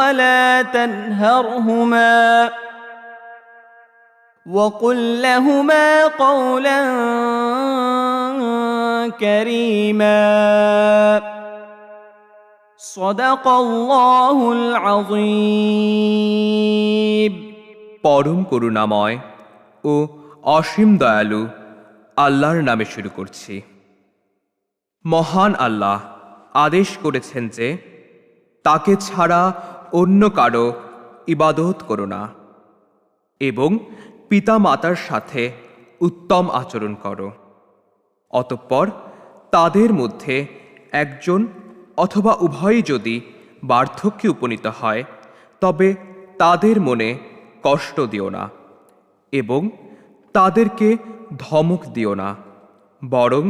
ولا تنهرهما وقل لهما قولا كريما صدق الله العظيم পরম করুণাময় ও অসীম দয়ালু আল্লাহর নামে শুরু করছি। মহান আল্লাহ আদেশ করেছেন যে তাকে ছাড়া অন্য কারো ইবাদত করো না এবং পিতা মাতার সাথে উত্তম আচরণ করো। অতঃপর তাদের মধ্যে একজন অথবা উভয়ই যদি বার্ধক্যে উপনীত হয় তবে তাদের মনে কষ্ট দিও না এবং তাদেরকে ধমক দিও না, বরং